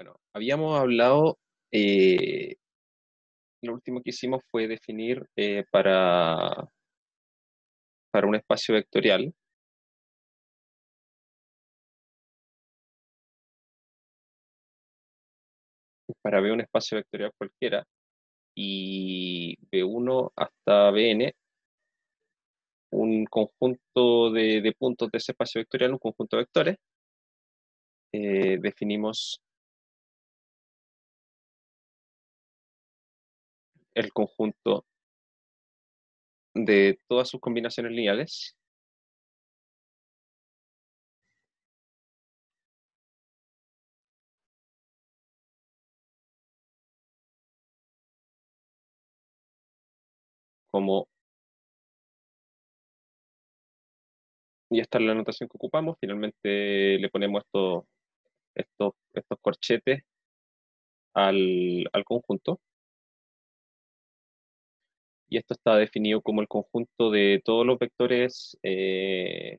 Bueno, habíamos hablado, eh, lo último que hicimos fue definir para un espacio vectorial, para ver un espacio vectorial cualquiera, y B1 hasta Bn, un conjunto de puntos de ese espacio vectorial, un conjunto de vectores. Definimos el conjunto de todas sus combinaciones lineales como, y esta es la notación que ocupamos. Finalmente le ponemos estos corchetes al conjunto, y esto está definido como el conjunto de todos los vectores B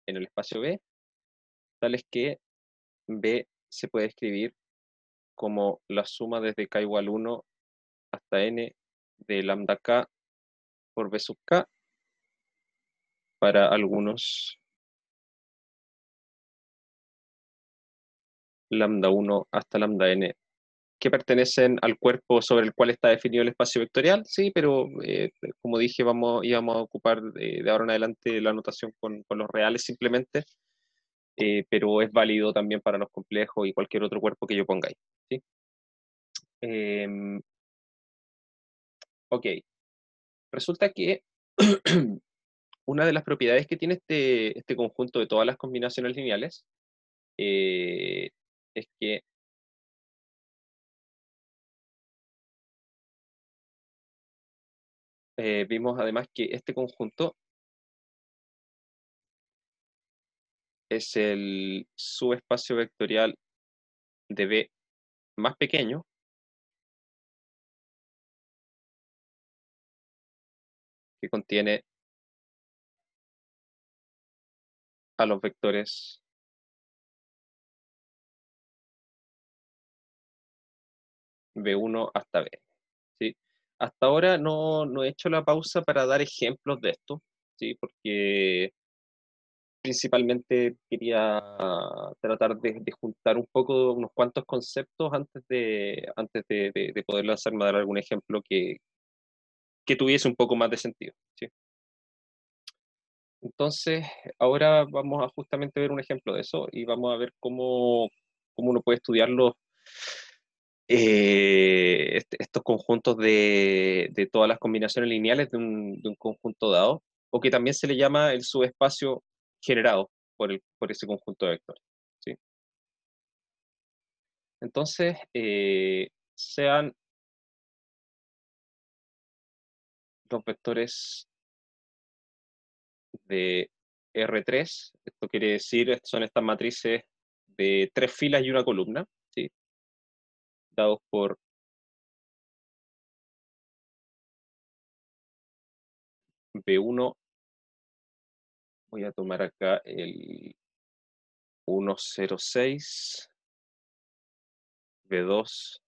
en el espacio B, tales que B se puede escribir como la suma desde k igual 1 hasta n de lambda k por B sub k para algunos lambda 1 hasta lambda n que pertenecen al cuerpo sobre el cual está definido el espacio vectorial. Sí, pero como dije, íbamos a ocupar de ahora en adelante la notación con los reales simplemente, pero es válido también para los complejos y cualquier otro cuerpo que yo ponga ahí, ¿sí? Ok, resulta que una de las propiedades que tiene este conjunto de todas las combinaciones lineales eh, es que vimos además que este conjunto es el subespacio vectorial de B más pequeño que contiene a los vectores B1 hasta B, ¿sí? Hasta ahora no he hecho la pausa para dar ejemplos de esto, ¿sí? Porque principalmente quería tratar de juntar un poco unos cuantos conceptos antes de poder lanzarme a dar algún ejemplo que tuviese un poco más de sentido, ¿sí? Entonces, ahora vamos a justamente ver un ejemplo de eso y vamos a ver cómo uno puede estudiarlo, estos conjuntos de todas las combinaciones lineales de un conjunto dado, o que también se le llama el subespacio generado por ese conjunto de vectores, ¿sí? Entonces, sean los vectores de R3, esto quiere decir, son estas matrices de tres filas y una columna, ¿sí? Dados por B1, voy a tomar acá el 106, B2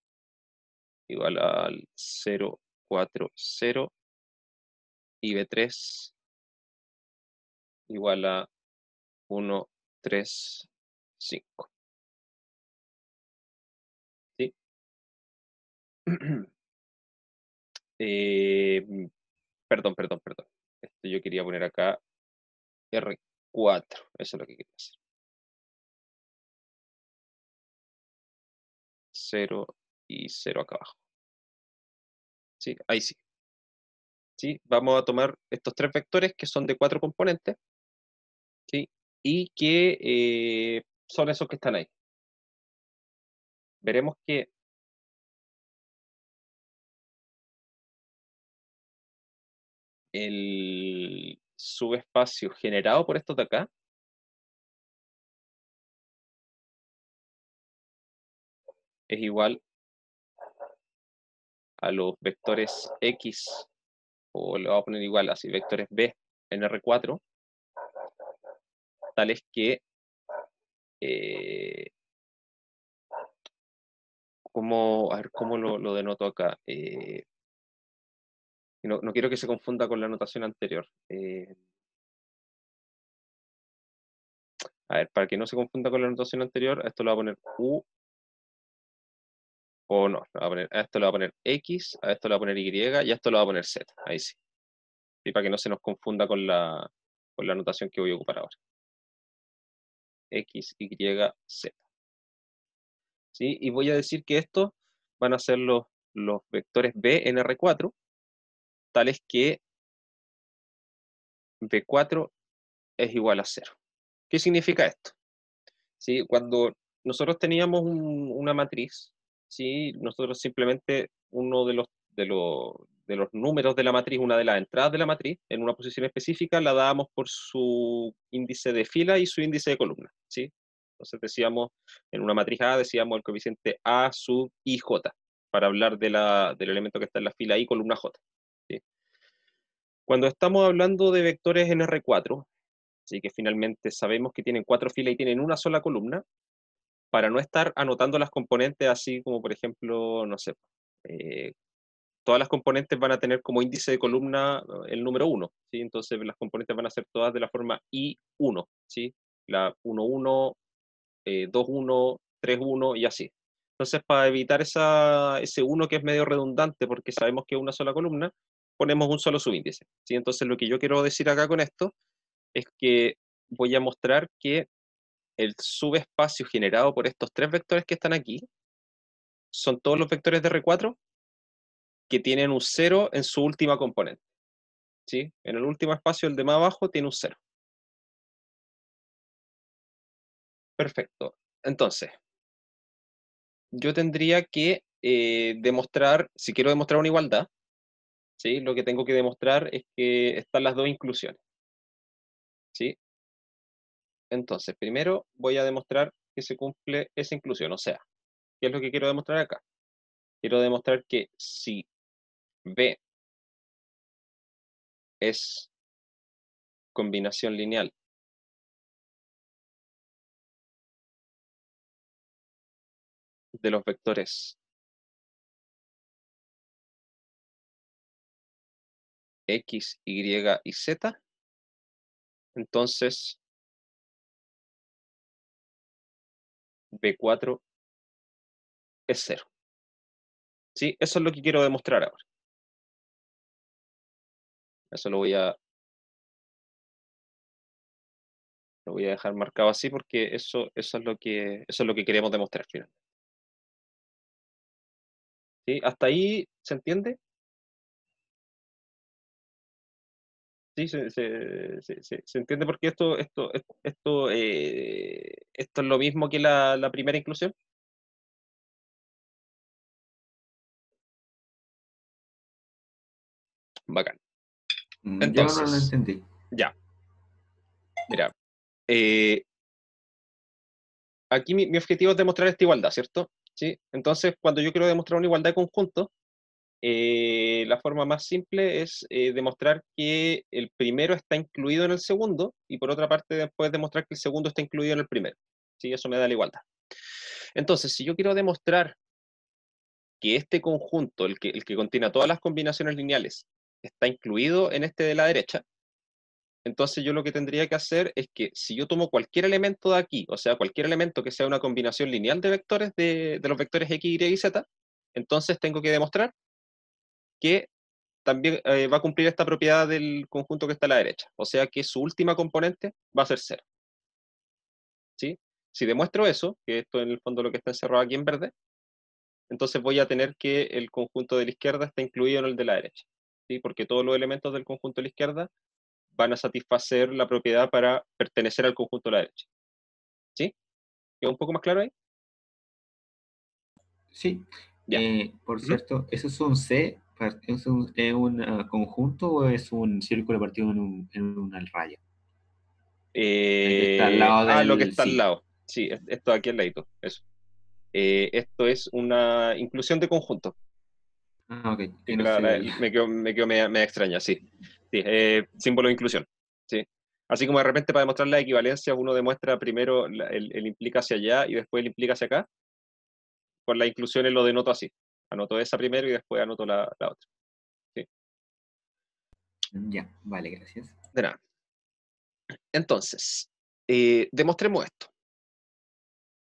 igual al 040 y B3 igual a 135, ¿sí? Eh, perdón. Esto yo quería poner acá R4, eso es lo que quería hacer. 0 y 0 acá abajo. Sí, ahí sí. ¿Sí? Vamos a tomar estos tres vectores que son de cuatro componentes, ¿sí? Y que son esos que están ahí. Veremos que el subespacio generado por estos de acá es igual a los vectores X, o le voy a poner igual así, vectores B en R4, tales que ¿cómo, a ver, cómo lo denoto acá? No quiero que se confunda con la anotación anterior. A ver, para que no se confunda con la anotación anterior, a esto le voy a poner U, o no, a esto le voy a poner X, a esto le voy a poner Y, y a esto le voy a poner Z. Ahí sí. Y para que no se nos confunda con la anotación que voy a ocupar ahora. X, Y, Z. ¿Sí? Y voy a decir que estos van a ser los vectores B en R4, tales que B4 es igual a 0. ¿Qué significa esto? ¿Sí? Cuando nosotros teníamos una matriz, ¿sí? Nosotros simplemente uno de los números de la matriz, una de las entradas de la matriz, en una posición específica, la dábamos por su índice de fila y su índice de columna. ¿Sí? Entonces decíamos, en una matriz A decíamos el coeficiente A sub IJ, para hablar del elemento que está en la fila I, columna J. ¿Sí? Cuando estamos hablando de vectores en R4, así que finalmente sabemos que tienen 4 filas y tienen una sola columna, para no estar anotando las componentes así como, por ejemplo, no sé, eh, todas las componentes van a tener como índice de columna el número 1, ¿sí? Entonces las componentes van a ser todas de la forma I1, ¿sí? La 1, 1, 2, 1, 3, 1 y así. Entonces, para evitar ese 1 que es medio redundante, porque sabemos que es una sola columna, ponemos un solo subíndice, ¿sí? Entonces, lo que yo quiero decir acá con esto es que voy a mostrar que el subespacio generado por estos tres vectores que están aquí son todos los vectores de R4 que tienen un 0 en su última componente. ¿Sí? En el último espacio, el de más abajo, tiene un 0. Perfecto. Entonces, yo tendría que demostrar, si quiero demostrar una igualdad, ¿sí? Lo que tengo que demostrar es que están las dos inclusiones. ¿Sí? Entonces, primero voy a demostrar que se cumple esa inclusión. O sea, ¿qué es lo que quiero demostrar acá? Quiero demostrar que si B es combinación lineal de los vectores X, Y y Z, entonces B4 es 0. ¿Sí? Eso es lo que quiero demostrar ahora. Eso lo voy a dejar marcado así porque eso es lo que queremos demostrar finalmente. ¿Sí? ¿Hasta ahí se entiende? Sí, se entiende porque esto es lo mismo que la primera inclusión. Bacán. Yo no lo Entonces, entendí. ya, mira, eh, aquí mi objetivo es demostrar esta igualdad, ¿cierto? ¿Sí? Entonces, cuando yo quiero demostrar una igualdad de conjunto, la forma más simple es demostrar que el primero está incluido en el segundo y por otra parte después demostrar que el segundo está incluido en el primero. ¿Sí? Eso me da la igualdad. Entonces, si yo quiero demostrar que este conjunto, el que contiene todas las combinaciones lineales, está incluido en este de la derecha, entonces yo lo que tendría que hacer es que si yo tomo cualquier elemento de aquí, o sea, cualquier elemento que sea una combinación lineal de vectores, de los vectores X, Y y Z, entonces tengo que demostrar que también va a cumplir esta propiedad del conjunto que está a la derecha. O sea que su última componente va a ser 0. ¿Sí? Si demuestro eso, que esto en el fondo lo que está encerrado aquí en verde, entonces voy a tener que el conjunto de la izquierda está incluido en el de la derecha. ¿Sí? Porque todos los elementos del conjunto de la izquierda van a satisfacer la propiedad para pertenecer al conjunto de la derecha. ¿Sí? ¿Queda un poco más claro ahí? Sí. Ya. Por Ujú. cierto, ¿eso es un C? ¿Es un conjunto o es un círculo partido en una raya? El que está al lado Lo que del está al sí. lado. Sí, esto aquí al ladito. Eso. Esto es una inclusión de conjunto. Ah, ok. Sí, No sé. me quedo media extraña, sí. Sí, símbolo de inclusión. Sí. Así como de repente para demostrar la equivalencia uno demuestra primero el implica hacia allá y después el implica hacia acá. con las inclusiones lo denoto así. Anoto esa primero y después anoto la otra. ¿Sí? Ya, vale, gracias. De nada. Entonces, demostremos esto.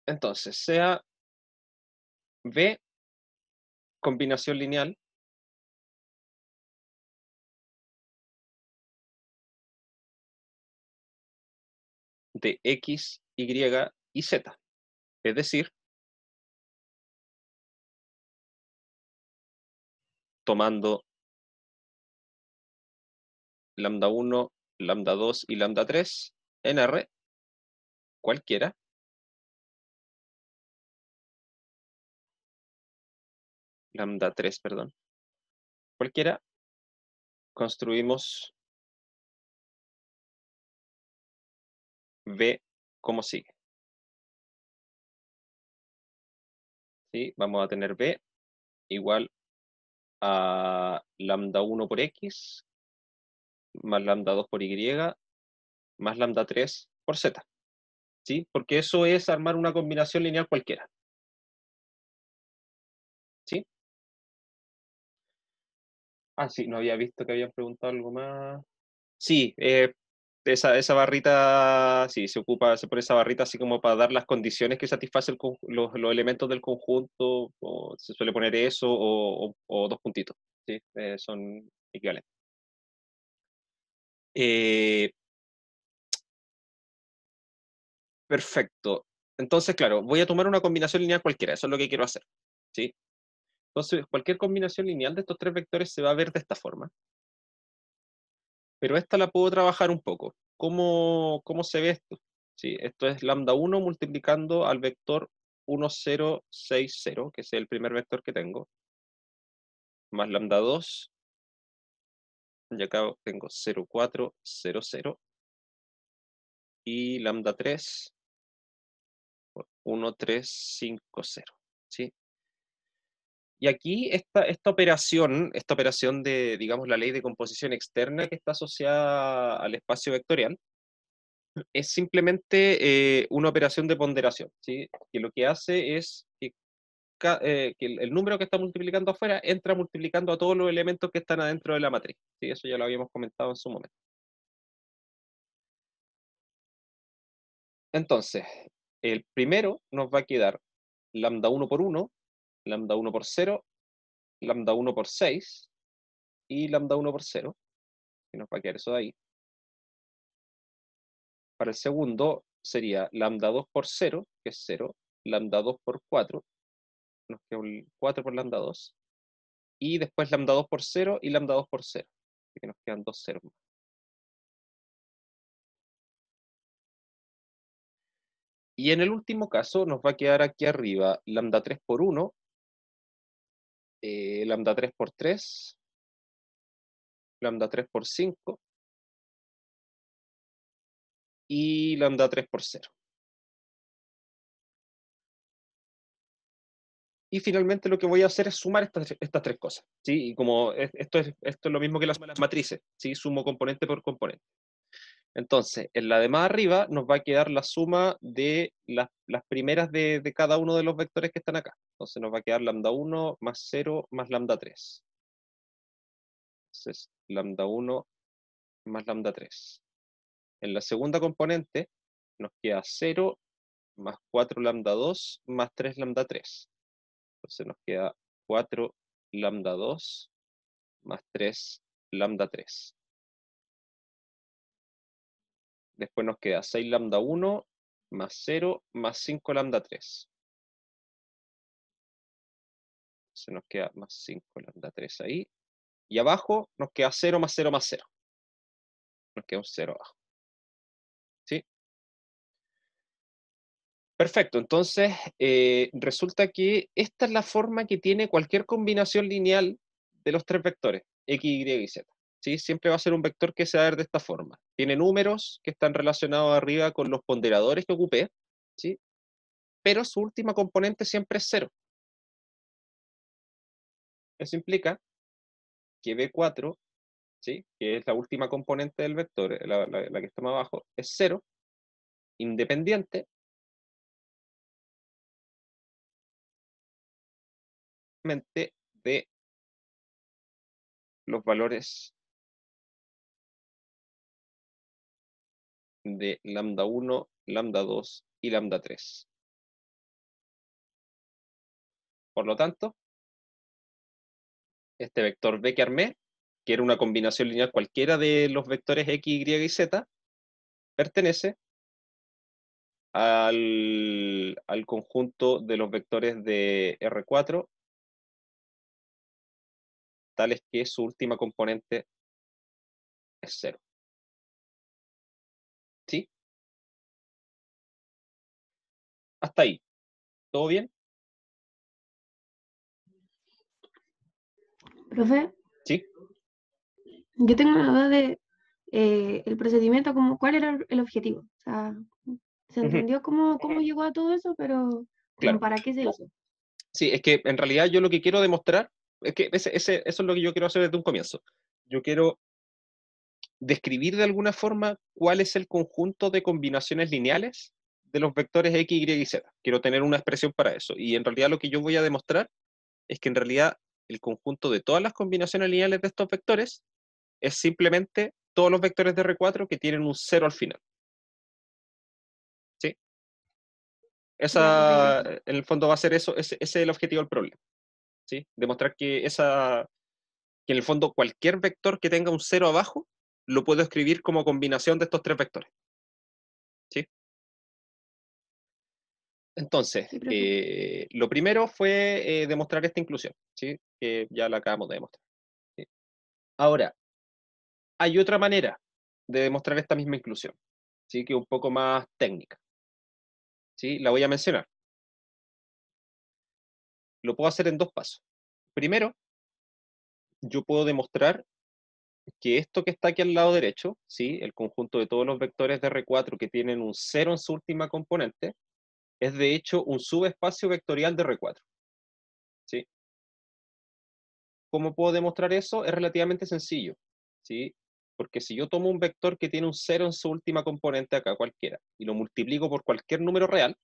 Entonces, sea B combinación lineal de X, Y y Z. Es decir, tomando lambda 1, lambda 2 y lambda 3 en R, cualquiera, lambda 3, perdón, cualquiera, construimos B como sigue. ¿Sí? Vamos a tener B igual a lambda 1 por X, más lambda 2 por Y, más lambda 3 por Z. ¿Sí? Porque eso es armar una combinación lineal cualquiera. ¿Sí? Ah, sí, no había visto que habían preguntado algo más. Sí, esa barrita, sí, se pone esa barrita así como para dar las condiciones que satisfacen los elementos del conjunto, o se suele poner eso, o dos puntitos, ¿sí? Son equivalentes. Eh, perfecto. Entonces, claro, voy a tomar una combinación lineal cualquiera, eso es lo que quiero hacer, ¿sí? Entonces, cualquier combinación lineal de estos tres vectores se va a ver de esta forma. Pero esta la puedo trabajar un poco. ¿Cómo se ve esto? Sí, esto es lambda 1 multiplicando al vector 1, 0, 6, 0, que es el primer vector que tengo, más lambda 2, y acá tengo 0, 4, 0, 0, y lambda 3, 1, 3, 5, 0. ¿Sí? Y aquí esta operación de, digamos, la ley de composición externa que está asociada al espacio vectorial, es simplemente una operación de ponderación, ¿sí? Que lo que hace es que el número que está multiplicando afuera entra multiplicando a todos los elementos que están adentro de la matriz, ¿sí? Eso ya lo habíamos comentado en su momento. Entonces, el primero nos va a quedar lambda 1 por 1, lambda 1 por 0, lambda 1 por 6 y lambda 1 por 0, que nos va a quedar eso de ahí. Para el segundo sería lambda 2 por 0, que es 0, lambda 2 por 4, nos queda un 4 por lambda 2, y después lambda 2 por 0 y lambda 2 por 0, así que nos quedan dos ceros más. Y en el último caso nos va a quedar aquí arriba lambda 3 por 1, lambda 3 por 3, lambda 3 por 5 y lambda 3 por 0. Y finalmente lo que voy a hacer es sumar estas tres cosas, ¿sí? Y como esto es lo mismo que las matrices, ¿sí? Sumo componente por componente. Entonces, en la de más arriba nos va a quedar la suma de las primeras de cada uno de los vectores que están acá. Entonces nos va a quedar lambda 1 más 0 más lambda 3. Entonces, lambda 1 más lambda 3. En la segunda componente nos queda 0 más 4 lambda 2 más 3 lambda 3. Entonces nos queda 4 lambda 2 más 3 lambda 3. Después nos queda 6 lambda 1 más 0 más 5 lambda 3. Se nos queda más 5 lambda 3 ahí. Y abajo nos queda 0 más 0 más 0. Nos queda un 0 abajo. ¿Sí? Perfecto. Entonces, resulta que esta es la forma que tiene cualquier combinación lineal de los tres vectores, x, y y z. ¿Sí? Siempre va a ser un vector que se va a ver de esta forma. Tiene números que están relacionados arriba con los ponderadores que ocupé, ¿sí? Pero su última componente siempre es 0. Eso implica que B4, ¿sí? Que es la última componente del vector, la que está más abajo, es 0, independiente de los valores de lambda 1, lambda 2 y lambda 3. Por lo tanto, este vector B que armé, que era una combinación lineal cualquiera de los vectores X, Y y Z, pertenece al conjunto de los vectores de R4, tales que su última componente es 0. ¿Sí? Hasta ahí. ¿Todo bien? Profe, Sí. yo tengo una duda de el procedimiento, como, ¿cuál era el objetivo? O sea, se entendió cómo llegó a todo eso, pero Claro. ¿para qué se hizo? Sí, es que en realidad yo lo que quiero demostrar es que eso es lo que yo quiero hacer desde un comienzo. Yo quiero describir de alguna forma cuál es el conjunto de combinaciones lineales de los vectores X, Y y Z. Quiero tener una expresión para eso. Y en realidad lo que yo voy a demostrar es que en realidad el conjunto de todas las combinaciones lineales de estos vectores es simplemente todos los vectores de R4 que tienen un 0 al final. ¿Sí? Ya, ok. En el fondo va a ser eso, ese es el objetivo del problema. ¿Sí? Demostrar que en el fondo cualquier vector que tenga un 0 abajo lo puedo escribir como combinación de estos tres vectores. ¿Sí? Entonces, Sí, profe. lo primero fue demostrar esta inclusión, ¿sí? Que ya la acabamos de demostrar. ¿Sí? Ahora, hay otra manera de demostrar esta misma inclusión, ¿sí? Que es un poco más técnica. ¿Sí? La voy a mencionar. Lo puedo hacer en dos pasos. Primero, yo puedo demostrar que esto que está aquí al lado derecho, ¿sí? El conjunto de todos los vectores de R4 que tienen un 0 en su última componente, es de hecho un subespacio vectorial de R4. ¿Sí? ¿Cómo puedo demostrar eso? Es relativamente sencillo. ¿Sí? Porque si yo tomo un vector que tiene un 0 en su última componente acá, cualquiera, y lo multiplico por cualquier número real,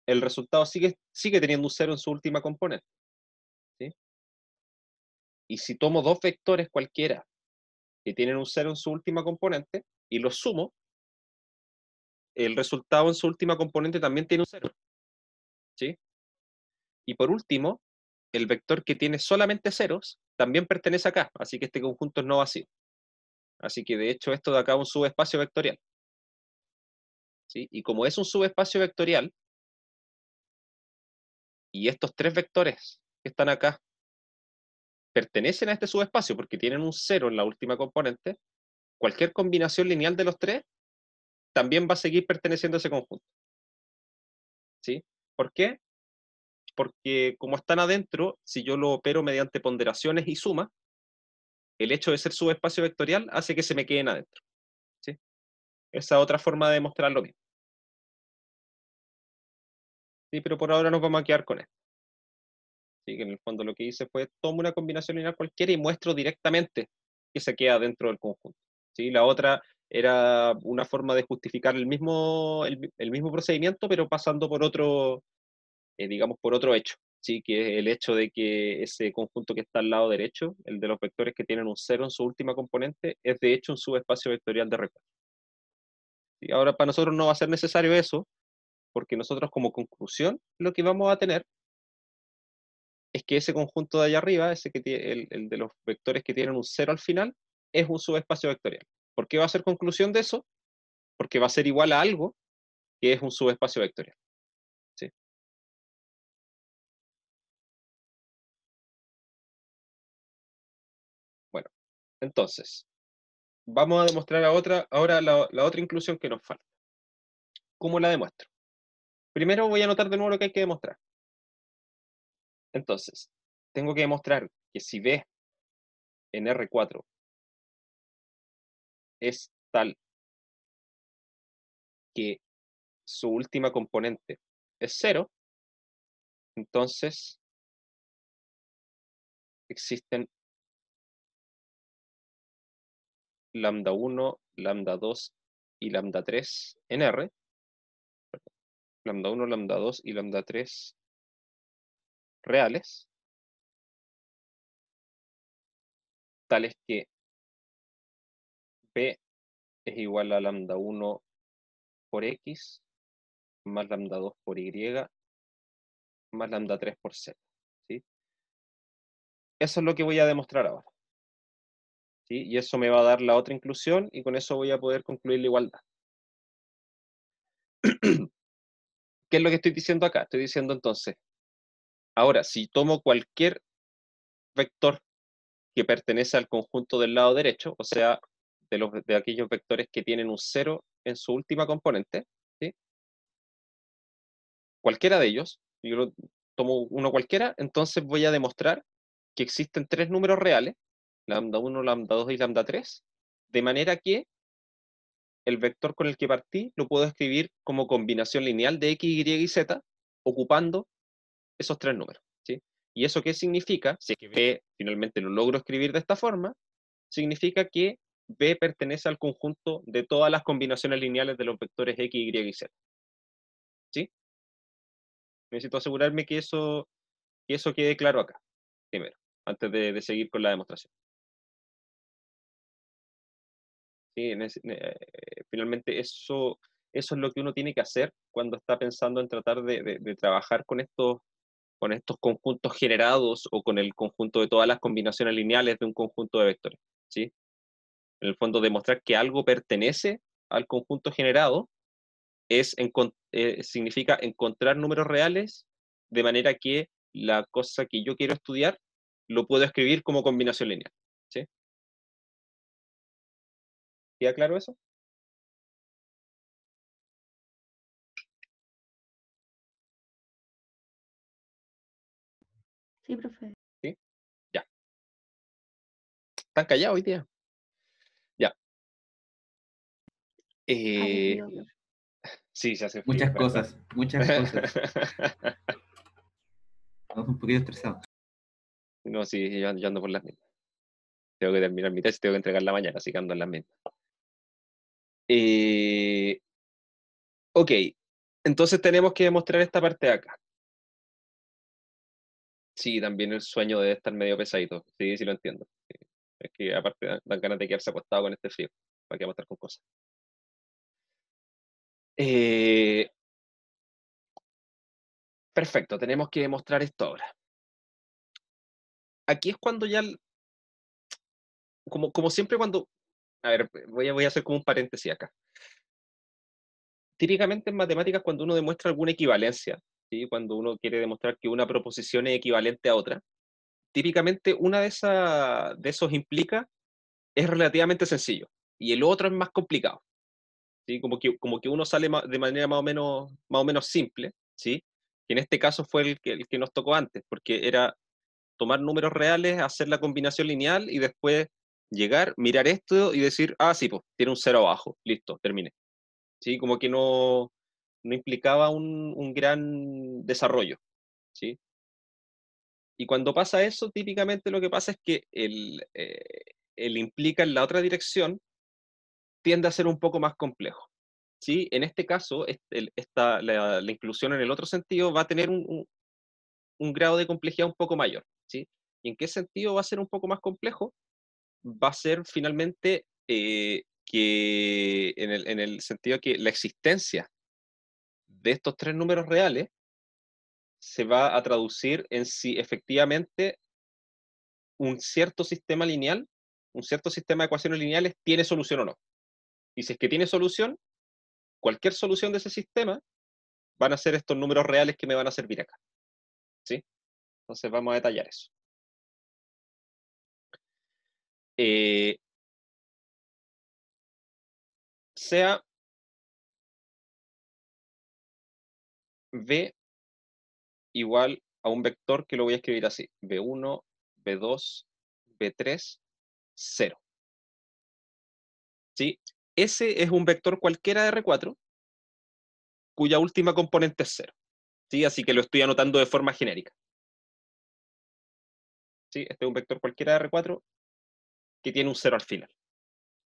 el resultado sigue teniendo un 0 en su última componente. ¿Sí? Y si tomo dos vectores cualquiera que tienen un 0 en su última componente y los sumo, el resultado en su última componente también tiene un 0. ¿Sí? Y por último, el vector que tiene solamente ceros también pertenece acá, así que este conjunto es no vacío. Así que de hecho esto de acá es un subespacio vectorial. ¿Sí? Y como es un subespacio vectorial, y estos tres vectores que están acá pertenecen a este subespacio porque tienen un 0 en la última componente, cualquier combinación lineal de los tres también va a seguir perteneciendo a ese conjunto. ¿Sí? ¿Por qué? Porque como están adentro, si yo lo opero mediante ponderaciones y sumas, el hecho de ser subespacio vectorial hace que se me queden adentro. ¿Sí? Esa otra forma de demostrar lo mismo. ¿Sí? Pero por ahora nos vamos a quedar con esto. ¿Sí? Que en el fondo lo que hice fue tomo una combinación lineal cualquiera y muestro directamente que se queda dentro del conjunto. ¿Sí? La otra era una forma de justificar el mismo procedimiento, pero pasando por otro, digamos, por otro hecho. ¿Sí? Que es el hecho de que ese conjunto que está al lado derecho, el de los vectores que tienen un 0 en su última componente, es de hecho un subespacio vectorial de R4. ¿Sí? Ahora para nosotros no va a ser necesario eso, porque nosotros como conclusión lo que vamos a tener es que ese conjunto de allá arriba, ese que tiene, el de los vectores que tienen un 0 al final, es un subespacio vectorial. ¿Por qué va a ser conclusión de eso? Porque va a ser igual a algo que es un subespacio vectorial. ¿Sí? Bueno, entonces, vamos a demostrar ahora la otra inclusión que nos falta. ¿Cómo la demuestro? Primero voy a anotar de nuevo lo que hay que demostrar. Entonces, tengo que demostrar que si B en R4 es tal que su última componente es 0, entonces existen lambda 1, lambda 2 y lambda 3 en R. Lambda 1, lambda 2 y lambda 3 reales. tales que B es igual a lambda 1 por X más lambda 2 por Y más lambda 3 por Z. ¿Sí? Eso es lo que voy a demostrar ahora. ¿Sí? Y eso me va a dar la otra inclusión y con eso voy a poder concluir la igualdad. ¿Qué es lo que estoy diciendo acá? Estoy diciendo entonces, ahora, si tomo cualquier vector que pertenece al conjunto del lado derecho, o sea, de aquellos vectores que tienen un 0 en su última componente, ¿sí? Cualquiera de ellos, yo tomo uno cualquiera, entonces voy a demostrar que existen tres números reales, lambda 1, lambda 2 y lambda 3, de manera que el vector con el que partí lo puedo escribir como combinación lineal de x, y y z, ocupando esos tres números. ¿Sí? ¿Y eso qué significa? Si es que B finalmente lo logro escribir de esta forma, significa que B pertenece al conjunto de todas las combinaciones lineales de los vectores x, y y z. ¿Sí? Necesito asegurarme que eso quede claro acá, primero, antes de seguir con la demostración. ¿Sí? Finalmente eso es lo que uno tiene que hacer cuando está pensando en tratar de trabajar con estos conjuntos generados o con el conjunto de todas las combinaciones lineales de un conjunto de vectores. ¿Sí? En el fondo, demostrar que algo pertenece al conjunto generado significa encontrar números reales de manera que la cosa que yo quiero estudiar lo puedo escribir como combinación lineal. ¿Sí? ¿Queda claro eso? Sí, profe. ¿Sí? Ya. ¿Están callados hoy día? Ya. Hace frío, profe. Sí, se hace frío. Muchas cosas, muchas cosas. Estamos un poquito estresados. No, sí, yo ando por las mismas. Tengo que terminar mi tesis, tengo que entregar la mañana, así que ando en las mismas. Ok, entonces tenemos que demostrar esta parte de acá. Sí, también el sueño debe estar medio pesadito. Sí, sí lo entiendo. Sí. Es que aparte dan ganas de quedarse acostado con este frío. ¿Para qué vamos a estar con cosas? Perfecto, tenemos que demostrar esto ahora. Aquí es cuando ya, como siempre cuando, a ver, voy a hacer como un paréntesis acá. Típicamente en matemáticas cuando uno demuestra alguna equivalencia, ¿sí? Cuando uno quiere demostrar que una proposición es equivalente a otra, típicamente una de esos implica es relativamente sencillo y el otro es más complicado. ¿Sí? Como que uno sale de manera más o menos simple, ¿sí? Que en este caso fue el que nos tocó antes, porque era tomar números reales, hacer la combinación lineal y después llegar, mirar esto y decir, ah, sí, pues tiene un cero abajo, listo, terminé. ¿Sí? Como que no implicaba un gran desarrollo. ¿Sí? Y cuando pasa eso, típicamente lo que pasa es que el implica en la otra dirección tiende a ser un poco más complejo. ¿Sí? En este caso, la inclusión en el otro sentido va a tener un grado de complejidad un poco mayor. ¿Sí? ¿Y en qué sentido va a ser un poco más complejo? Va a ser finalmente que en el sentido que la existencia de estos tres números reales se va a traducir en si efectivamente un cierto sistema lineal, un cierto sistema de ecuaciones lineales tiene solución o no. Y si es que tiene solución, cualquier solución de ese sistema van a ser estos números reales que me van a servir acá. ¿Sí? Entonces vamos a detallar eso. Sea V igual a un vector que lo voy a escribir así, V1, V2, V3, 0. ¿Sí? Ese es un vector cualquiera de R4 cuya última componente es 0. ¿Sí? Así que lo estoy anotando de forma genérica. ¿Sí? Este es un vector cualquiera de R4 que tiene un 0 al final.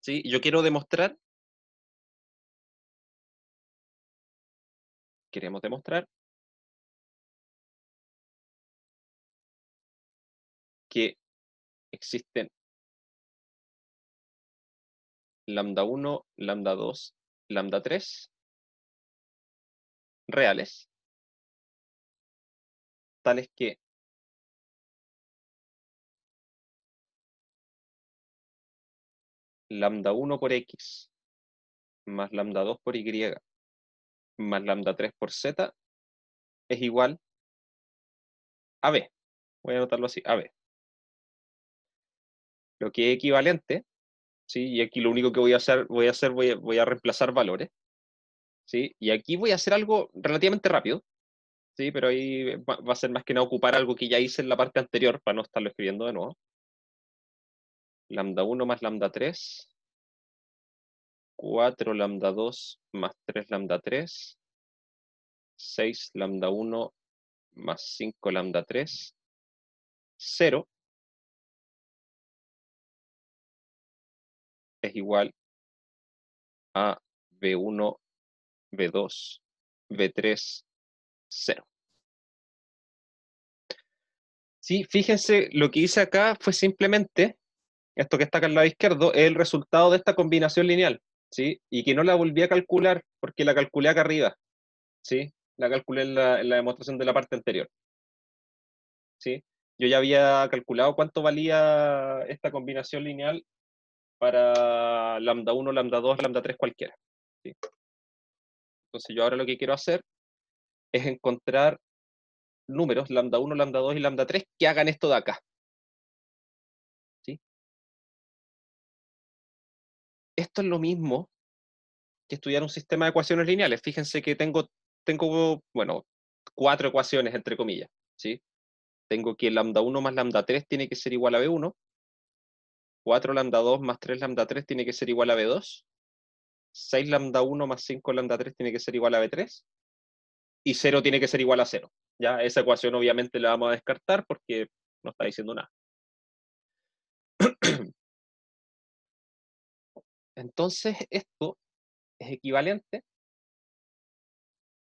¿Sí? Y yo queremos demostrar que existen lambda 1, lambda 2, lambda 3 reales, tales que lambda 1 por x más lambda 2 por y más lambda 3 por z es igual a b. Voy a anotarlo así, a b. Lo que es equivalente, ¿sí? Y aquí lo único que voy a reemplazar valores, ¿sí? Y aquí voy a hacer algo relativamente rápido, ¿sí? Pero ahí va a ser más que nada ocupar algo que ya hice en la parte anterior para no estarlo escribiendo de nuevo. Lambda 1 más lambda 3, 4 lambda 2 más 3 lambda 3, 6 lambda 1 más 5 lambda 3, 0 es igual a B1, B2, B3, 0. Sí, fíjense, lo que hice acá fue simplemente, esto que está acá al lado izquierdo, es el resultado de esta combinación lineal, ¿sí? Y que no la volví a calcular, porque la calculé acá arriba, ¿sí? La calculé en la demostración de la parte anterior, ¿sí? Yo ya había calculado cuánto valía esta combinación lineal para lambda 1, lambda 2, lambda 3 cualquiera, ¿sí? Entonces yo ahora lo que quiero hacer es encontrar números, lambda 1, lambda 2 y lambda 3, que hagan esto de acá, ¿sí? Esto es lo mismo que estudiar un sistema de ecuaciones lineales. Fíjense que tengo bueno, 4 ecuaciones, entre comillas, ¿sí? Tengo que lambda 1 más lambda 3 tiene que ser igual a B1, 4 lambda 2 más 3 lambda 3 tiene que ser igual a B2, 6 lambda 1 más 5 lambda 3 tiene que ser igual a B3, y 0 tiene que ser igual a 0. ¿Ya? Esa ecuación obviamente la vamos a descartar porque no está diciendo nada. Entonces, esto es equivalente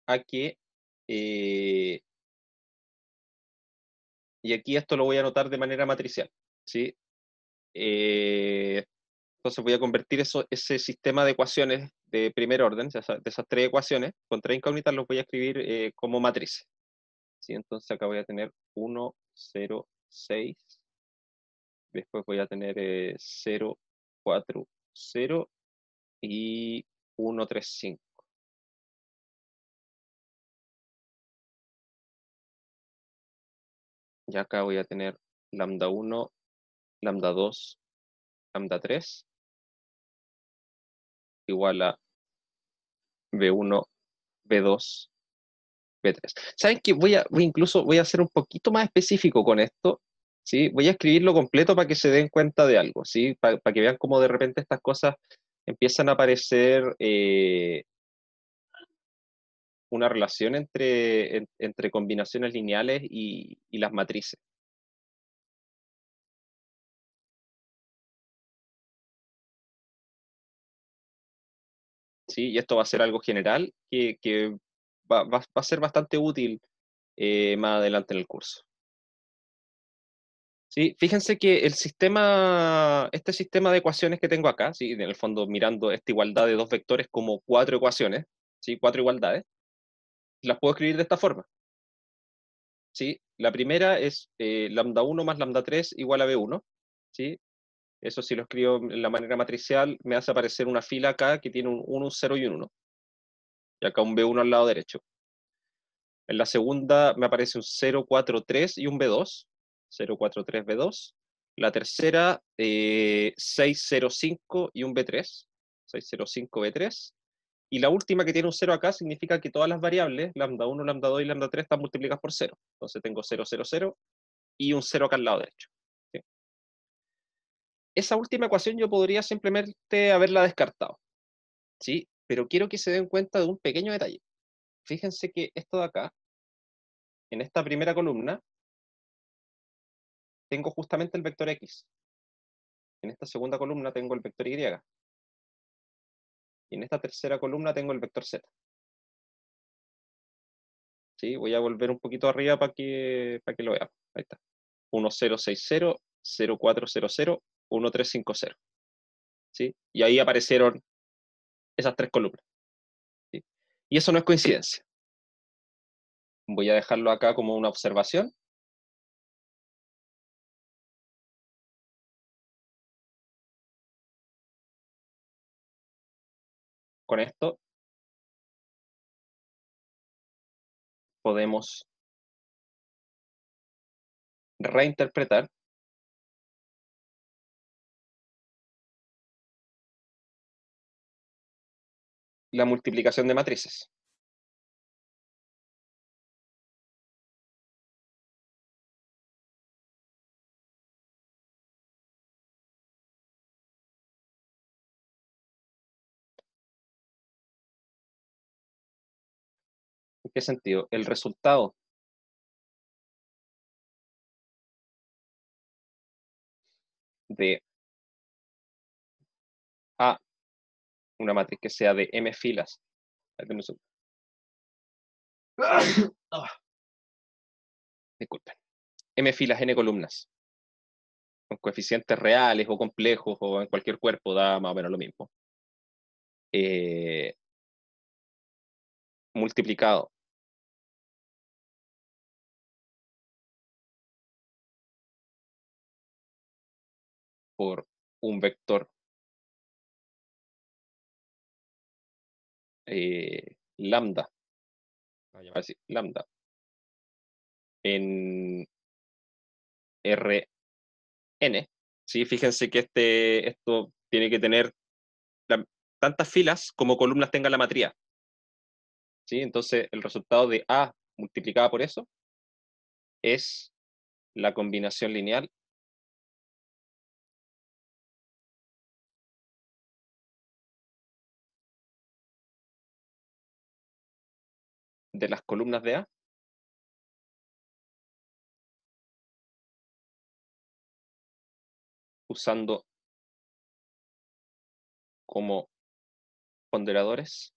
a que, y aquí esto lo voy a anotar de manera matricial, ¿sí? Entonces voy a convertir ese sistema de ecuaciones de primer orden, de esas 3 ecuaciones, con 3 incógnitas, los voy a escribir como matrices, ¿sí? Entonces acá voy a tener 1, 0, 6, después voy a tener 0, 4, 0 y 1, 3, 5. Y acá voy a tener lambda 1, lambda 2, lambda 3, igual a B1, B2, B3. ¿Saben qué? Incluso voy a ser un poquito más específico con esto, ¿sí? Voy a escribirlo completo para que se den cuenta de algo, ¿sí? Para que vean cómo de repente estas cosas empiezan a aparecer una relación entre combinaciones lineales y las matrices. ¿Sí? Y esto va a ser algo general que va a ser bastante útil más adelante en el curso. ¿Sí? Fíjense que este sistema de ecuaciones que tengo acá, ¿sí? En el fondo mirando esta igualdad de dos vectores como 4 ecuaciones, ¿sí? 4 igualdades, las puedo escribir de esta forma, ¿sí? La primera es lambda 1 más lambda 3 igual a B1, ¿sí? Eso si lo escribo en la manera matricial me hace aparecer una fila acá que tiene un 1, un 0 y un 1, y acá un B1 al lado derecho. En la segunda me aparece un 0, 4, 3 y un B2, 0, 4, 3, B2. La tercera, 6, 0, 5 y un B3, 6, 0, 5, B3. Y la última que tiene un 0 acá significa que todas las variables, lambda 1, lambda 2 y lambda 3, están multiplicadas por 0. Entonces tengo 0, 0, 0 y un 0 acá al lado derecho, ¿sí? Esa última ecuación yo podría simplemente haberla descartado, ¿sí? Pero quiero que se den cuenta de un pequeño detalle. Fíjense que esto de acá, en esta primera columna, tengo justamente el vector X. En esta segunda columna tengo el vector Y. Y en esta tercera columna tengo el vector Z. ¿Sí? Voy a volver un poquito arriba para que lo veamos. Ahí está. 1060, 0400, 1350. ¿sí? Y ahí aparecieron esas 3 columnas, ¿sí? Y eso no es coincidencia. Voy a dejarlo acá como una observación. Con esto podemos reinterpretar la multiplicación de matrices. ¿En qué sentido? El resultado de A, una matriz que sea de m filas, disculpen, m filas, n columnas, con coeficientes reales o complejos o en cualquier cuerpo, da más o menos lo mismo. Multiplicado por un vector lambda, voy a llamar así, lambda, en Rn, ¿sí? Fíjense que esto tiene que tener tantas filas como columnas tenga la matriz, ¿sí? Entonces el resultado de A multiplicada por eso es la combinación lineal de las columnas de A usando como ponderadores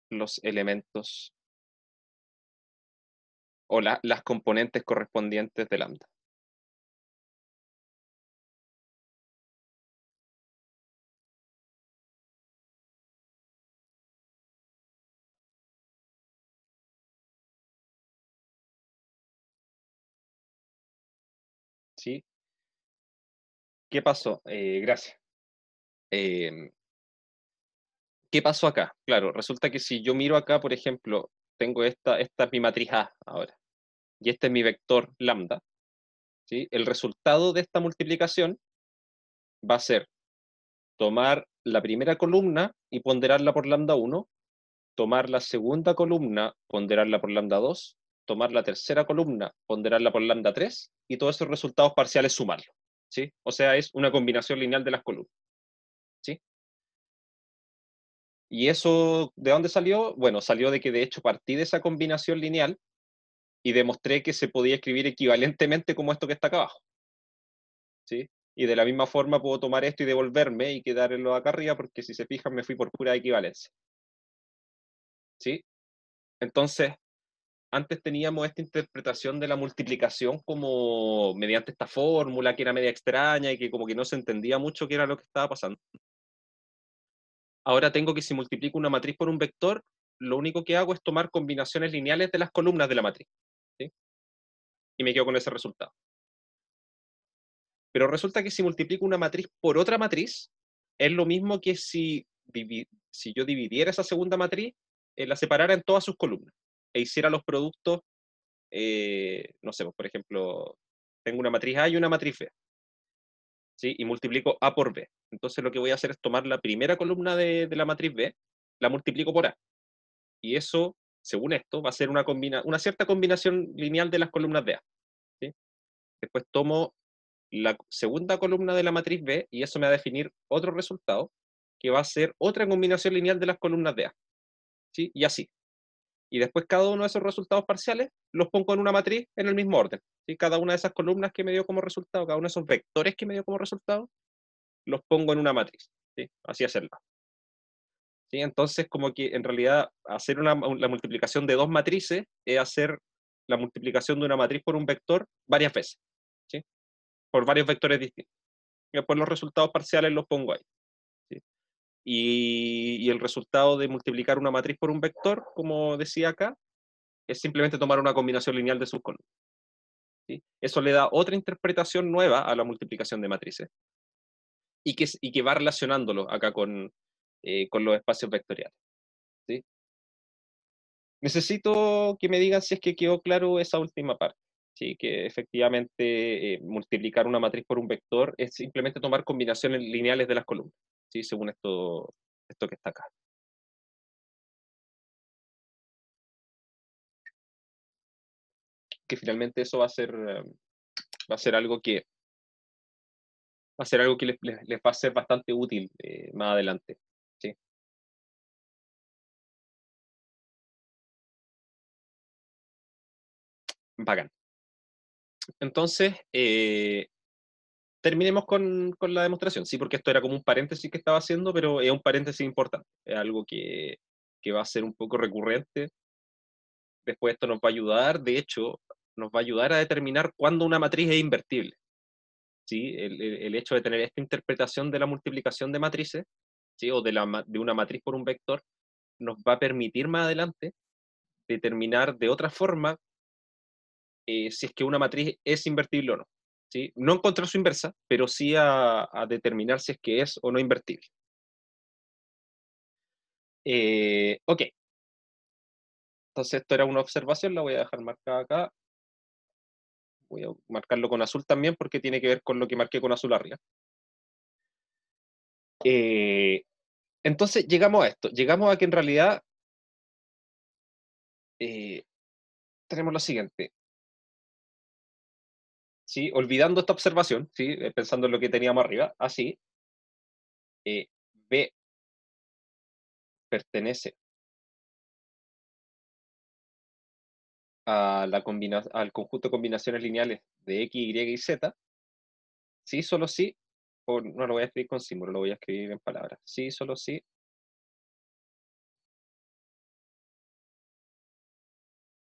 los elementos o las componentes correspondientes de lambda. ¿Sí? ¿Qué pasó? Gracias. ¿Qué pasó acá? Claro, resulta que si yo miro acá, por ejemplo, tengo esta es mi matriz A ahora, y este es mi vector lambda, ¿sí? El resultado de esta multiplicación va a ser tomar la primera columna y ponderarla por lambda 1, tomar la segunda columna, ponderarla por lambda 2, tomar la tercera columna, ponderarla por lambda 3, y todos esos resultados parciales sumarlos, ¿sí? O sea, es una combinación lineal de las columnas, ¿sí? ¿Y eso de dónde salió? Bueno, salió de que de hecho partí de esa combinación lineal y demostré que se podía escribir equivalentemente como esto que está acá abajo, ¿sí? Y de la misma forma puedo tomar esto y devolverme y quedarlo acá arriba, porque si se fijan me fui por pura equivalencia, ¿sí? Entonces, antes teníamos esta interpretación de la multiplicación como mediante esta fórmula que era media extraña y que como que no se entendía mucho qué era lo que estaba pasando. Ahora tengo que si multiplico una matriz por un vector, lo único que hago es tomar combinaciones lineales de las columnas de la matriz, ¿sí? Y me quedo con ese resultado. Pero resulta que si multiplico una matriz por otra matriz, es lo mismo que si yo dividiera esa segunda matriz, la separara en todas sus columnas e hiciera los productos, no sé, por ejemplo, tengo una matriz A y una matriz B, ¿sí? Y multiplico A por B. Entonces lo que voy a hacer es tomar la primera columna de la matriz B, la multiplico por A. Y eso, según esto, va a ser una cierta combinación lineal de las columnas de A, ¿sí? Después tomo la segunda columna de la matriz B y eso me va a definir otro resultado que va a ser otra combinación lineal de las columnas de A, ¿sí? Y así. Y después cada uno de esos resultados parciales los pongo en una matriz en el mismo orden, ¿sí? Cada una de esas columnas que me dio como resultado, cada uno de esos vectores que me dio como resultado, los pongo en una matriz, ¿sí? Así hacerlo, ¿sí? Entonces, como que en realidad hacer la multiplicación de dos matrices es hacer la multiplicación de una matriz por un vector varias veces, ¿sí? Por varios vectores distintos. Y después los resultados parciales los pongo ahí, ¿sí? Y el resultado de multiplicar una matriz por un vector, como decía acá, es simplemente tomar una combinación lineal de sus columnas, ¿sí? Eso le da otra interpretación nueva a la multiplicación de matrices, y que va relacionándolo acá con los espacios vectoriales, ¿sí? Necesito que me digan si es que quedó claro esa última parte, ¿sí? Que efectivamente multiplicar una matriz por un vector es simplemente tomar combinaciones lineales de las columnas, ¿sí? Según esto que está acá. Que finalmente eso va a ser algo que les va a ser bastante útil más adelante, ¿sí? Bacán. Entonces, terminemos con la demostración, sí, porque esto era como un paréntesis que estaba haciendo, pero es un paréntesis importante, es algo que va a ser un poco recurrente. Después esto nos va a ayudar, de hecho, nos va a ayudar a determinar cuándo una matriz es invertible, ¿sí? El hecho de tener esta interpretación de la multiplicación de matrices, ¿sí? O de una matriz por un vector, nos va a permitir más adelante determinar de otra forma si es que una matriz es invertible o no, ¿sí? No encontrar su inversa, pero sí a determinar si es que es o no invertible. Ok. Entonces esto era una observación, la voy a dejar marcada acá. Voy a marcarlo con azul también porque tiene que ver con lo que marqué con azul arriba. Entonces llegamos a esto. Llegamos a que en realidad tenemos lo siguiente. ¿Sí? Olvidando esta observación, ¿sí? Pensando en lo que teníamos arriba, así, B pertenece a al conjunto de combinaciones lineales de X, Y y Z, sí, solo sí, o no lo voy a escribir con símbolo, lo voy a escribir en palabras, sí, solo sí,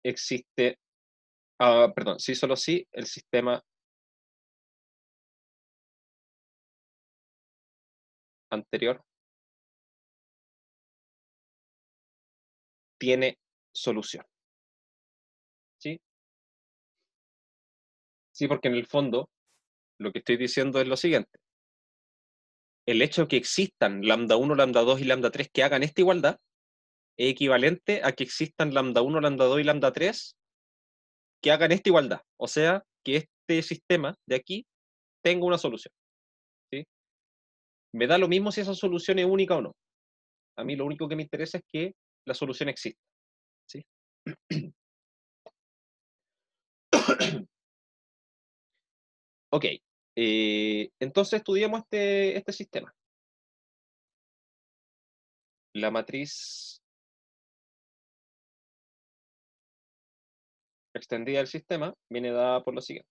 existe, perdón, sí, solo sí, el sistema anterior tiene solución, ¿sí? Sí, porque en el fondo lo que estoy diciendo es lo siguiente. El hecho de que existan lambda 1, lambda 2 y lambda 3 que hagan esta igualdad es equivalente a que existan lambda 1, lambda 2 y lambda 3 que hagan esta igualdad. O sea, que este sistema de aquí tenga una solución, ¿sí? Me da lo mismo si esa solución es única o no. A mí lo único que me interesa es que la solución exista, ¿sí? Ok. Entonces estudiamos este sistema. La matriz extendida del sistema viene dada por lo siguiente.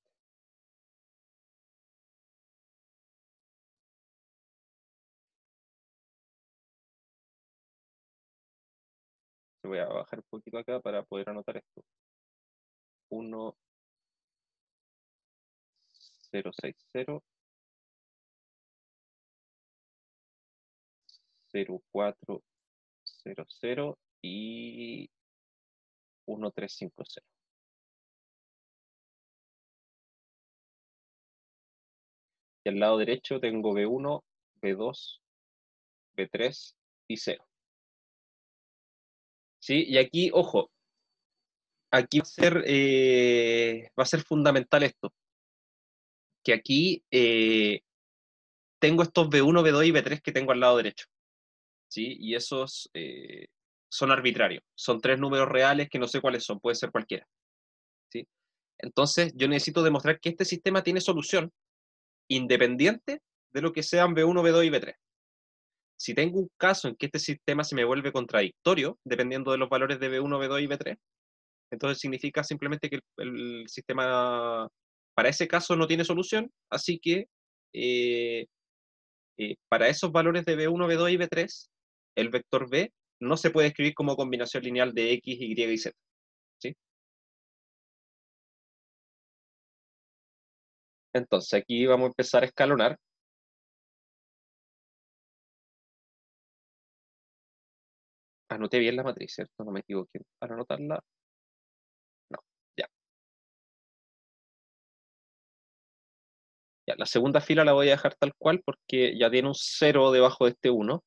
Voy a bajar un poquito acá para poder anotar esto. 1, 0, 6, 0, 0, 4, 0, 0 y 1, 3, 5, 0. Y al lado derecho tengo B1, B2, B3 y 0. ¿Sí? Y aquí, ojo, aquí va a ser fundamental esto, que aquí tengo estos B1, B2 y B3 que tengo al lado derecho, ¿sí? Y esos son arbitrarios, son tres números reales que no sé cuáles son, puede ser cualquiera, ¿sí? Entonces yo necesito demostrar que este sistema tiene solución independiente de lo que sean B1, B2 y B3. Si tengo un caso en que este sistema se me vuelve contradictorio, dependiendo de los valores de B1, B2 y B3, entonces significa simplemente que el sistema para ese caso no tiene solución, así que eh, para esos valores de B1, B2 y B3, el vector B no se puede escribir como combinación lineal de X, Y y Z, ¿sí? Entonces, aquí vamos a empezar a escalonar. Anoté bien la matriz, ¿cierto? No me equivoqué para anotarla. No, ya. Ya, la segunda fila la voy a dejar tal cual porque ya tiene un 0 debajo de este 1.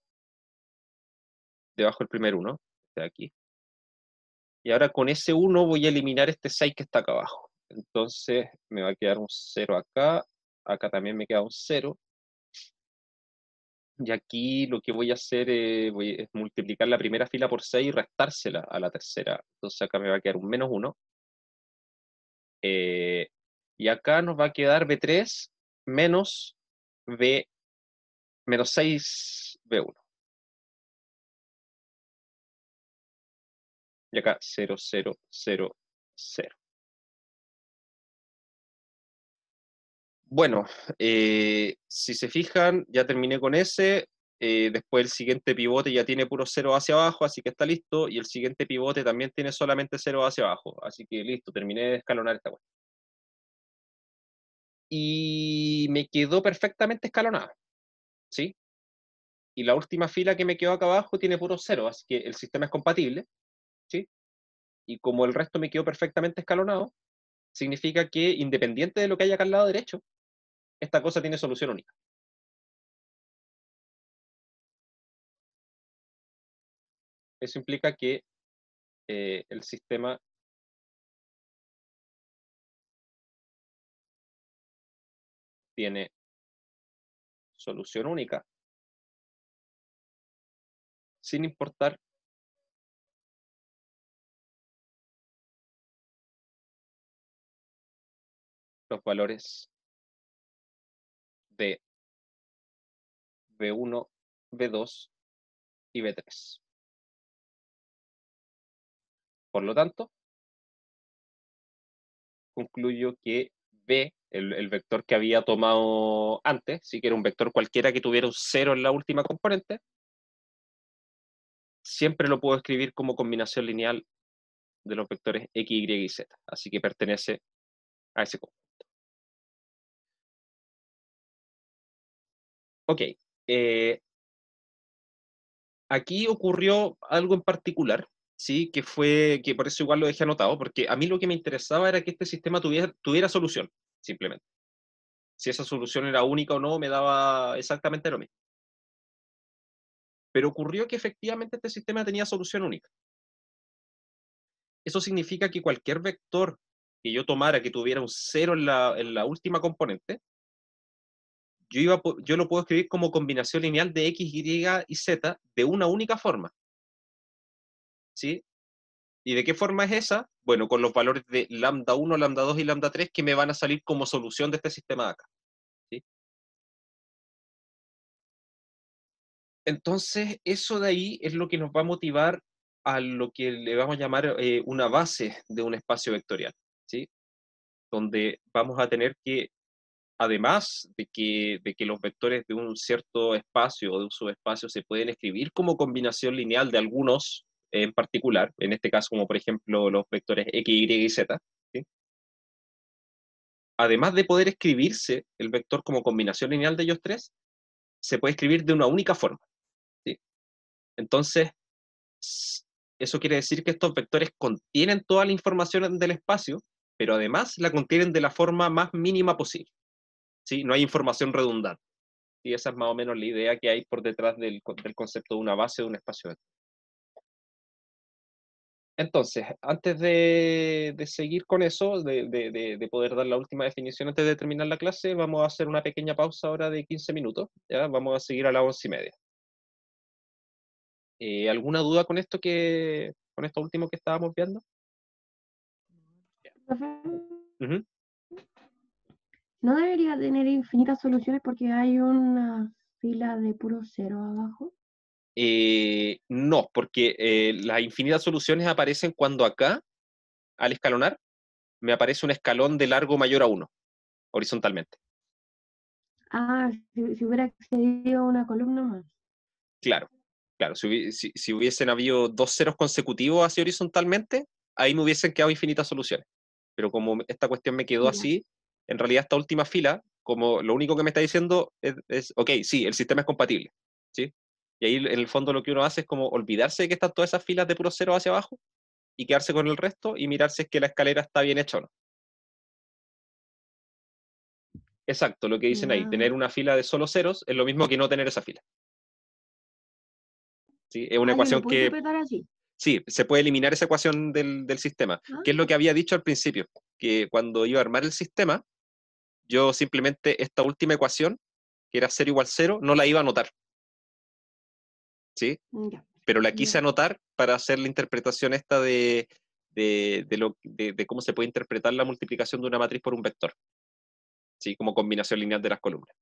Debajo del primer 1, de aquí. Y ahora con ese 1 voy a eliminar este 6 que está acá abajo. Entonces me va a quedar un 0 acá. Acá también me queda un 0. Y aquí lo que voy a hacer es multiplicar la primera fila por 6 y restársela a la tercera. Entonces acá me va a quedar un menos 1. Y acá nos va a quedar B3 menos B menos 6 B1. Y acá 0, 0, 0, 0. Bueno, si se fijan, ya terminé con ese. Después el siguiente pivote ya tiene puro 0 hacia abajo, así que está listo. Y el siguiente pivote también tiene solamente 0 hacia abajo. Así que listo, terminé de escalonar esta cuestión. Y me quedó perfectamente escalonada, ¿sí? Y la última fila que me quedó acá abajo tiene puro 0, así que el sistema es compatible, ¿sí? Y como el resto me quedó perfectamente escalonado, significa que independiente de lo que haya acá al lado derecho, esta cosa tiene solución única. Eso implica que el sistema tiene solución única, sin importar los valores de B1, B2 y B3. Por lo tanto, concluyo que B, el vector que había tomado antes, sí que era un vector cualquiera que tuviera un 0 en la última componente, siempre lo puedo escribir como combinación lineal de los vectores X, Y y Z. Así que pertenece a ese conjunto. Ok. Aquí ocurrió algo en particular, ¿sí? Que por eso igual lo dejé anotado, porque a mí lo que me interesaba era que este sistema tuviera solución, simplemente. Si esa solución era única o no, me daba exactamente lo mismo. Pero ocurrió que efectivamente este sistema tenía solución única. Eso significa que cualquier vector que yo tomara que tuviera un 0 en la última componente, yo lo puedo escribir como combinación lineal de X, Y y Z de una única forma, ¿sí? ¿Y de qué forma es esa? Bueno, con los valores de lambda 1, lambda 2 y lambda 3 que me van a salir como solución de este sistema de acá, ¿sí? Entonces, eso de ahí es lo que nos va a motivar a lo que le vamos a llamar una base de un espacio vectorial, ¿sí? Donde vamos a tener que, además de que los vectores de un cierto espacio o de un subespacio se pueden escribir como combinación lineal de algunos en particular, en este caso como por ejemplo los vectores X, Y y Z, ¿sí? Además de poder escribirse el vector como combinación lineal de ellos tres, se puede escribir de una única forma, ¿sí? Entonces, eso quiere decir que estos vectores contienen toda la información del espacio, pero además la contienen de la forma más mínima posible, ¿sí? No hay información redundante. Y esa es más o menos la idea que hay por detrás del concepto de una base de un espacio vectorial. Entonces, antes de seguir con eso, de poder dar la última definición antes de terminar la clase, vamos a hacer una pequeña pausa ahora de 15 minutos. ¿Ya? Vamos a seguir a las 11:30. ¿Alguna duda con esto último que estábamos viendo? Uh-huh. ¿No debería tener infinitas soluciones porque hay una fila de puro cero abajo? No, porque las infinitas soluciones aparecen cuando acá, al escalonar, me aparece un escalón de largo mayor a 1, horizontalmente. Ah, si hubiera accedido a una columna más. Claro, claro. Si hubiesen habido 2 ceros consecutivos así horizontalmente, ahí me hubiesen quedado infinitas soluciones. Pero como esta cuestión me quedó Ya. así, en realidad esta última fila, como lo único que me está diciendo ok, sí, el sistema es compatible, ¿sí? Y ahí en el fondo lo que uno hace es como olvidarse de que están todas esas filas de puros ceros hacia abajo y quedarse con el resto y mirar si es que la escalera está bien hecha o no. Exacto, lo que dicen ahí, tener una fila de solo ceros es lo mismo que no tener esa fila. ¿Sí? Es una Yo lo ecuación puedo que, interpretar así. sí, se puede eliminar esa ecuación del sistema, que es lo que había dicho al principio, que cuando iba a armar el sistema, yo simplemente esta última ecuación, que era 0 igual 0, no la iba a anotar, ¿sí? Ya. Pero la quise Ya. anotar para hacer la interpretación esta de cómo se puede interpretar la multiplicación de una matriz por un vector, ¿sí? Como combinación lineal de las columnas,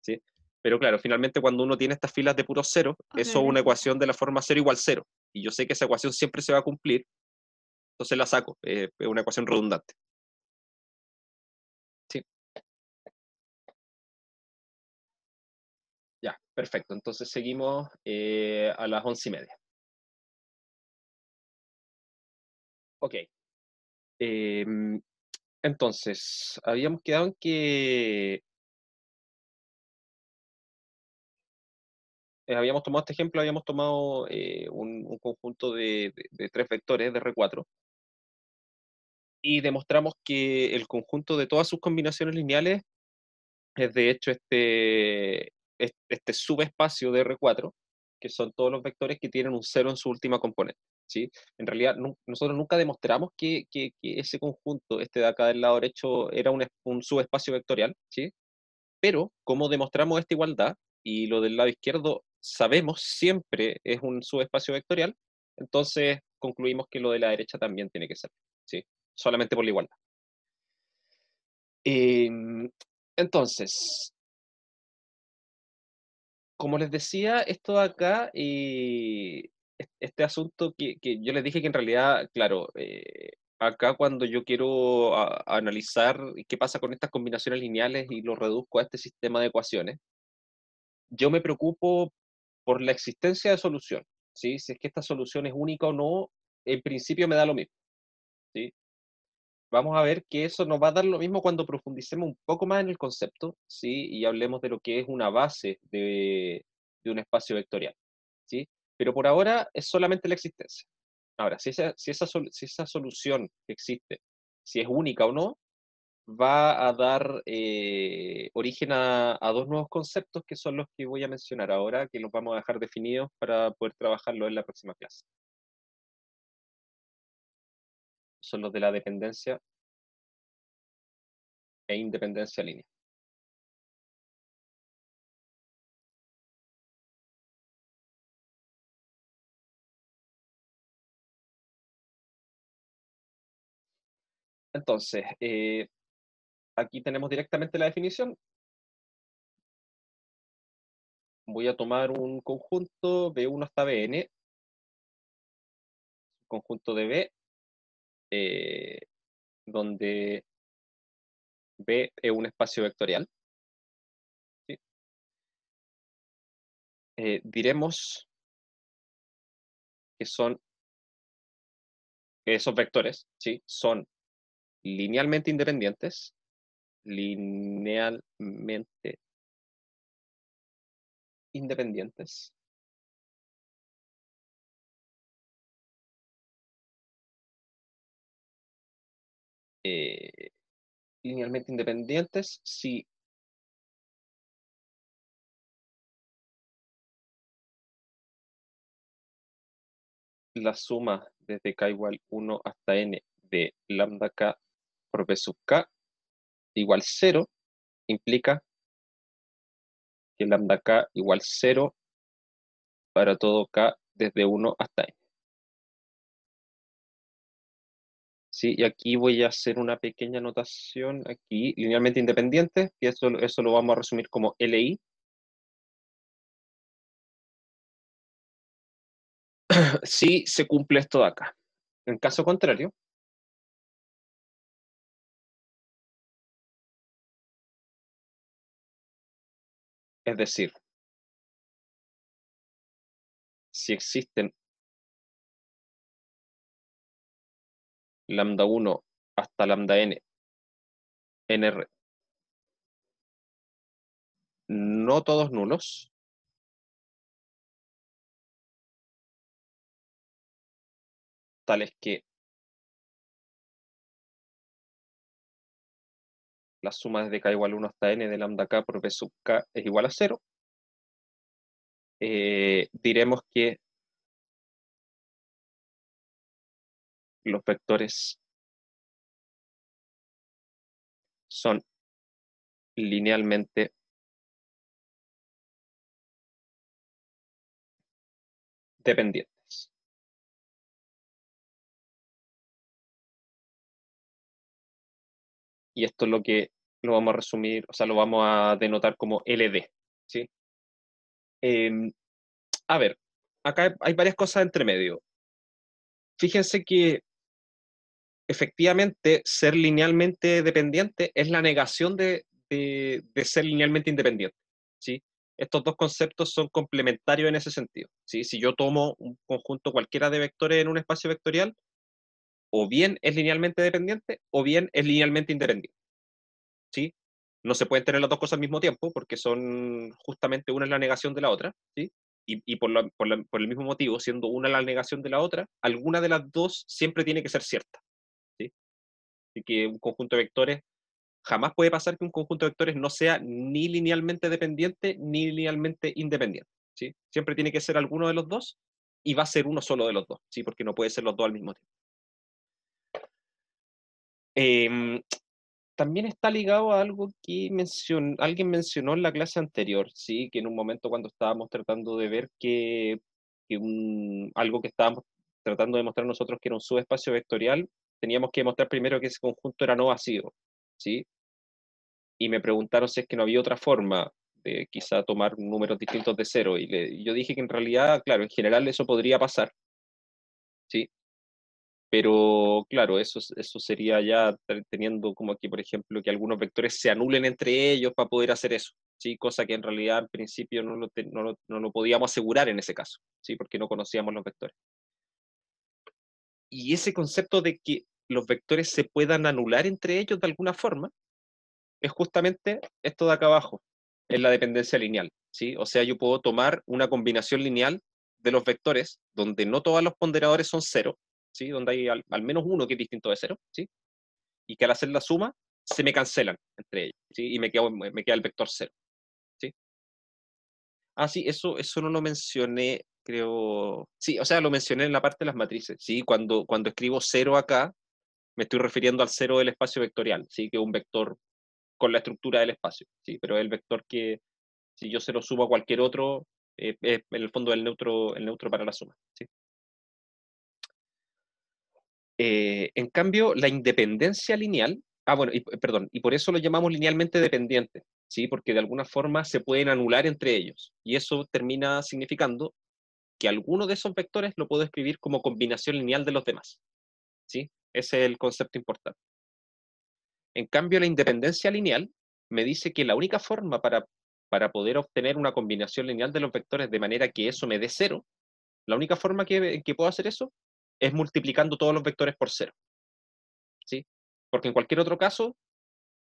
¿sí? Pero claro, finalmente cuando uno tiene estas filas de puros ceros, eso es una Ok. ecuación de la forma 0 igual 0, y yo sé que esa ecuación siempre se va a cumplir, entonces la saco, es una ecuación redundante. ¿Sí? Ya, perfecto. Entonces seguimos a las 11:30. Ok. Entonces, habíamos quedado en que habíamos tomado este ejemplo, habíamos tomado un conjunto de tres vectores de R4 y demostramos que el conjunto de todas sus combinaciones lineales es de hecho este subespacio de R4, que son todos los vectores que tienen un cero en su última componente, ¿sí? En realidad, nosotros nunca demostramos que ese conjunto, este de acá del lado derecho, era un subespacio vectorial, ¿sí? Pero como demostramos esta igualdad, y lo del lado izquierdo sabemos siempre es un subespacio vectorial, entonces concluimos que lo de la derecha también tiene que ser, ¿sí? Solamente por la igualdad. Entonces, como les decía, esto de acá, este asunto que yo les dije que en realidad, claro, acá cuando yo quiero analizar qué pasa con estas combinaciones lineales y lo reduzco a este sistema de ecuaciones, yo me preocupo por la existencia de solución, ¿sí? Si es que esta solución es única o no, en principio me da lo mismo, ¿sí? Vamos a ver que eso nos va a dar lo mismo cuando profundicemos un poco más en el concepto, ¿sí? Y hablemos de lo que es una base de un espacio vectorial, ¿sí? Pero por ahora es solamente la existencia. Ahora, si esa solución que existe, si es única o no, va a dar origen a dos nuevos conceptos que son los que voy a mencionar ahora, que los vamos a dejar definidos para poder trabajarlo en la próxima clase. Son los de la dependencia e independencia lineal. Entonces, aquí tenemos directamente la definición. Voy a tomar un conjunto B1 hasta Bn, conjunto de B, donde B es un espacio vectorial, ¿sí? Diremos que esos vectores, ¿sí? Son linealmente independientes, linealmente independientes, eh, linealmente independientes si la suma desde k igual 1 hasta n de lambda k por b sub k igual 0 implica que lambda k igual 0 para todo k desde 1 hasta n. ¿Sí? Y aquí voy a hacer una pequeña anotación aquí, linealmente independiente, y eso lo vamos a resumir como LI. Si se cumple esto de acá. En caso contrario, es decir, si existen lambda 1 hasta lambda n, no todos nulos, tales que la suma desde k igual a 1 hasta n de lambda k por b sub k es igual a 0, diremos que los vectores son linealmente dependientes. Y esto es lo que lo vamos a resumir, o sea, lo vamos a denotar como LD, ¿sí? A ver, acá hay varias cosas entre medio. Fíjense que efectivamente ser linealmente dependiente es la negación de ser linealmente independiente, ¿sí? Estos dos conceptos son complementarios en ese sentido, ¿sí? Si yo tomo un conjunto cualquiera de vectores en un espacio vectorial, o bien es linealmente dependiente o bien es linealmente independiente, ¿sí? No se pueden tener las dos cosas al mismo tiempo porque son justamente una es la negación de la otra, ¿sí? Y por el mismo motivo, siendo una la negación de la otra, alguna de las dos siempre tiene que ser cierta, ¿sí? Así que un conjunto de vectores, jamás puede pasar que un conjunto de vectores no sea ni linealmente dependiente ni linealmente independiente, ¿sí? Siempre tiene que ser alguno de los dos y va a ser uno solo de los dos, ¿sí? Porque no puede ser los dos al mismo tiempo. También está ligado a algo que alguien mencionó en la clase anterior, ¿sí? Que en un momento cuando estábamos tratando de ver algo que estábamos tratando de mostrar nosotros que era un subespacio vectorial, teníamos que demostrar primero que ese conjunto era no vacío, ¿sí? Y me preguntaron si es que no había otra forma de quizá tomar números distintos de cero, y yo dije que en realidad, claro, en general eso podría pasar, ¿sí? Pero claro, eso sería ya teniendo como aquí, por ejemplo, que algunos vectores se anulen entre ellos para poder hacer eso, ¿sí? Cosa que en realidad al principio no lo podíamos asegurar en ese caso, ¿sí? Porque no conocíamos los vectores. Y ese concepto de que los vectores se puedan anular entre ellos de alguna forma es justamente esto de acá abajo, es la dependencia lineal, ¿sí? O sea, yo puedo tomar una combinación lineal de los vectores donde no todos los ponderadores son cero, ¿sí? Donde hay al menos uno que es distinto de cero, ¿sí? Y que al hacer la suma se me cancelan entre ellos, ¿sí? Y me queda el vector cero, ¿sí? Ah, sí, eso no lo mencioné, creo. Sí, o sea, lo mencioné en la parte de las matrices, ¿sí? Cuando escribo cero acá, me estoy refiriendo al cero del espacio vectorial, ¿sí? Que es un vector con la estructura del espacio, ¿sí? Pero es el vector que, si yo se lo subo a cualquier otro, es en el fondo el neutro para la suma, ¿sí? En cambio, la independencia lineal, bueno, perdón, y por eso lo llamamos linealmente dependiente, ¿sí? Porque de alguna forma se pueden anular entre ellos, y eso termina significando que alguno de esos vectores lo puedo escribir como combinación lineal de los demás, ¿sí? Ese es el concepto importante. En cambio, la independencia lineal me dice que la única forma para poder obtener una combinación lineal de los vectores de manera que eso me dé cero, la única forma que puedo hacer eso es multiplicando todos los vectores por cero, ¿sí? Porque en cualquier otro caso,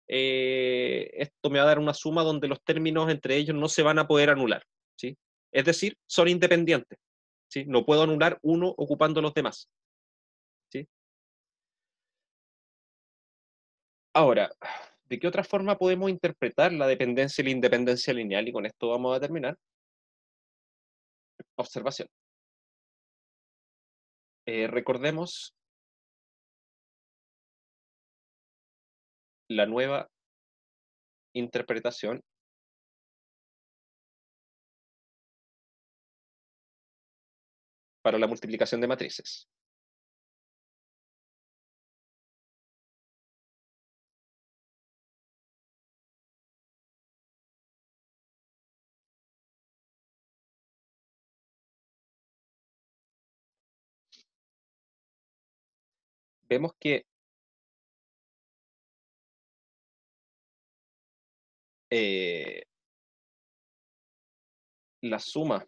esto me va a dar una suma donde los términos entre ellos no se van a poder anular, ¿sí? Es decir, son independientes, ¿sí? No puedo anular uno ocupando los demás, ¿sí? Ahora, ¿de qué otra forma podemos interpretar la dependencia y la independencia lineal? Y con esto vamos a terminar. Observación. Recordemos la nueva interpretación para la multiplicación de matrices. Vemos que la suma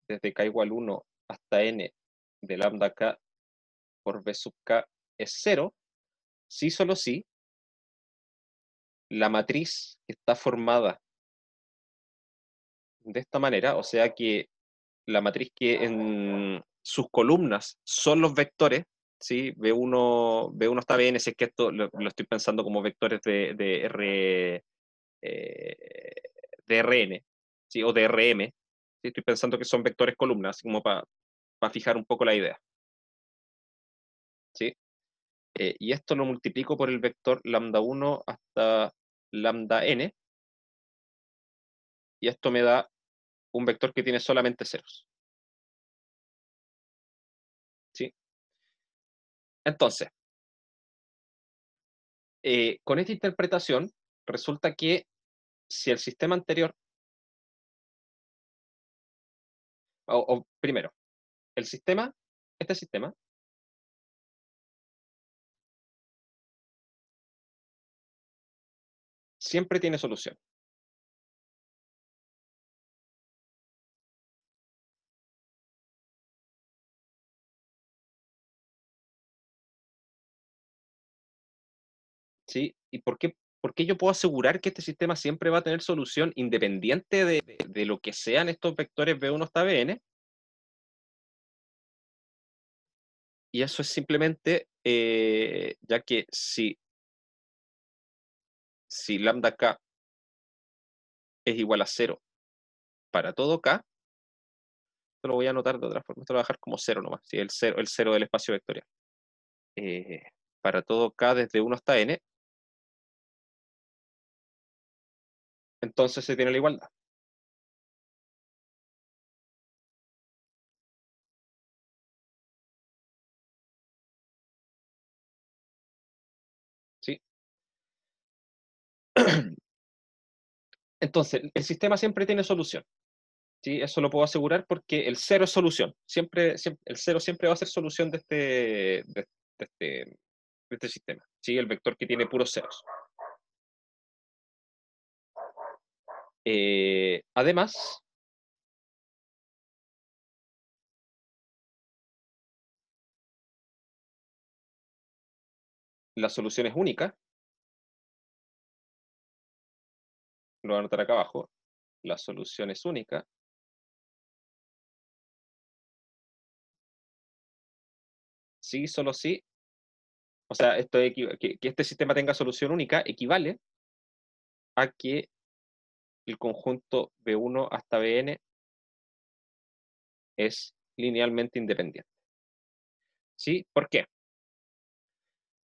desde k igual 1 hasta n de lambda k por b sub k es 0, si solo si la matriz que está formada de esta manera, o sea que la matriz que en sus columnas son los vectores, ¿sí? B1 hasta Bn, si es que esto lo estoy pensando como vectores de Rn, ¿sí? O de Rm, ¿sí? Estoy pensando que son vectores columnas, como para fijar un poco la idea, ¿sí? Y esto lo multiplico por el vector lambda 1 hasta lambda n, y esto me da un vector que tiene solamente ceros. ¿Sí? Entonces, con esta interpretación, resulta que si el sistema anterior, o primero, el sistema, este sistema, siempre tiene solución. ¿Sí? ¿Y por qué yo puedo asegurar que este sistema siempre va a tener solución independiente de lo que sean estos vectores B1 hasta Bn? Y eso es simplemente, ya que si lambda k es igual a 0 para todo k, esto lo voy a anotar de otra forma, esto lo voy a dejar como 0 nomás, ¿sí? El 0 del espacio vectorial. Para todo k desde 1 hasta n, entonces se tiene la igualdad. ¿Sí? Entonces, el sistema siempre tiene solución. ¿Sí? Eso lo puedo asegurar porque el 0 es solución. El 0 siempre va a ser solución de este sistema. ¿Sí? El vector que tiene puros ceros. Además, la solución es única. Lo voy a anotar acá abajo. La solución es única. Sí, solo sí. O sea, que este sistema tenga solución única equivale a que el conjunto B1 hasta Bn es linealmente independiente. ¿Sí? ¿Por qué?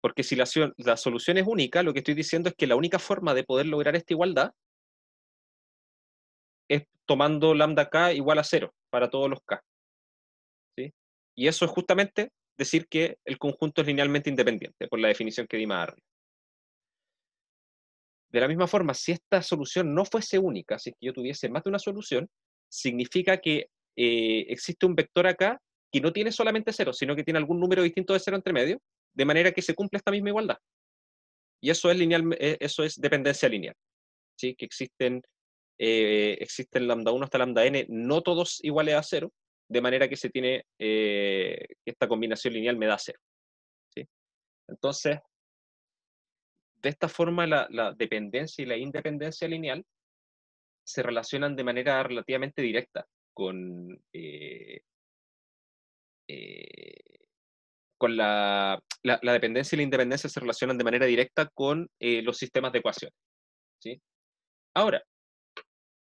Porque si la solución es única, lo que estoy diciendo es que la única forma de poder lograr esta igualdad es tomando lambda k igual a 0 para todos los k. ¿Sí? Y eso es justamente decir que el conjunto es linealmente independiente, por la definición que di más arriba. De la misma forma, si esta solución no fuese única, si es que yo tuviese más de una solución, significa que existe un vector acá que no tiene solamente 0, sino que tiene algún número distinto de 0 entre medio, de manera que se cumple esta misma igualdad. Y eso es dependencia lineal. ¿Sí? Que existen lambda 1 hasta lambda n, no todos iguales a 0, de manera que se tiene esta combinación lineal me da 0. ¿Sí? Entonces, de esta forma la dependencia y la independencia lineal se relacionan de manera relativamente directa con la dependencia y la independencia se relacionan de manera directa con los sistemas de ecuaciones. ¿Sí? Ahora,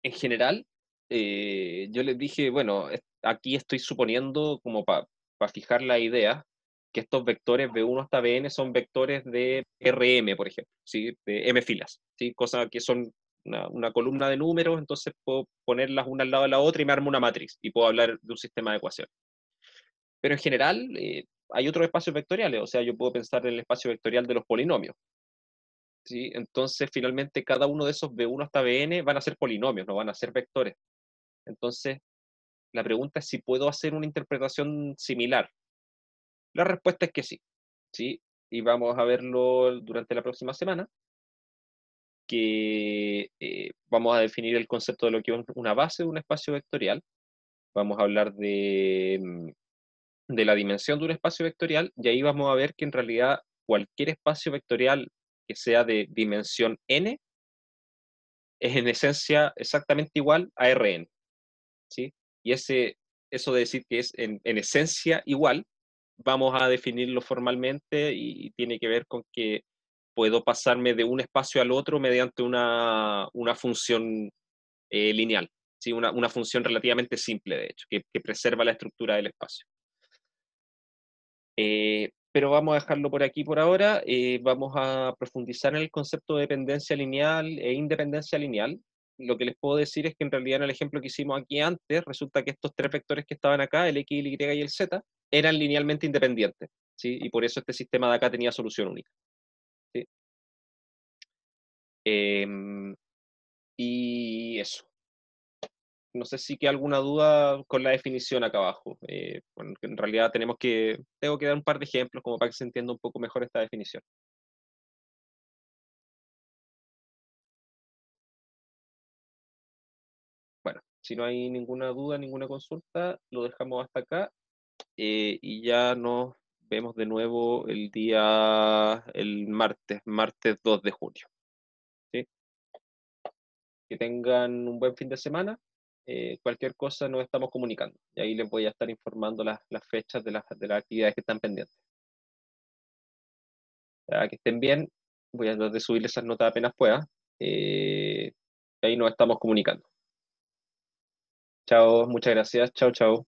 en general, yo les dije, bueno, aquí estoy suponiendo, como para fijar la idea, que estos vectores B1 hasta Bn son vectores de Rm, por ejemplo, ¿sí? De M filas, ¿sí? Cosa que son una columna de números, entonces puedo ponerlas una al lado de la otra y me armo una matriz, y puedo hablar de un sistema de ecuaciones. Pero en general, hay otros espacios vectoriales, o sea, yo puedo pensar en el espacio vectorial de los polinomios. ¿Sí? Entonces, finalmente, cada uno de esos B1 hasta Bn van a ser polinomios, no van a ser vectores. Entonces, la pregunta es si puedo hacer una interpretación similar. La respuesta es que sí. ¿Sí? Y vamos a verlo durante la próxima semana, que vamos a definir el concepto de lo que es una base de un espacio vectorial. Vamos a hablar de la dimensión de un espacio vectorial, y ahí vamos a ver que en realidad cualquier espacio vectorial que sea de dimensión n es en esencia exactamente igual a Rn, ¿sí? Y eso de decir que es en esencia igual, vamos a definirlo formalmente y tiene que ver con que puedo pasarme de un espacio al otro mediante una función lineal, ¿sí? Una función relativamente simple, de hecho, que preserva la estructura del espacio. Pero vamos a dejarlo por aquí por ahora. Vamos a profundizar en el concepto de dependencia lineal e independencia lineal. Lo que les puedo decir es que en realidad en el ejemplo que hicimos aquí antes, resulta que estos tres vectores que estaban acá, el x, el y y el z, eran linealmente independientes, ¿sí? Y por eso este sistema de acá tenía solución única, ¿sí? Y eso. No sé si queda alguna duda con la definición acá abajo. Bueno, en realidad tengo que dar un par de ejemplos como para que se entienda un poco mejor esta definición. Bueno, si no hay ninguna duda, ninguna consulta, lo dejamos hasta acá y ya nos vemos de nuevo el martes 2 de junio. ¿Sí? Que tengan un buen fin de semana. Cualquier cosa nos estamos comunicando y ahí les voy a estar informando las fechas de las actividades que están pendientes. Que estén bien, voy a tratar de subirles esas notas apenas pueda. Ahí nos estamos comunicando. Chao, muchas gracias. Chao, chao.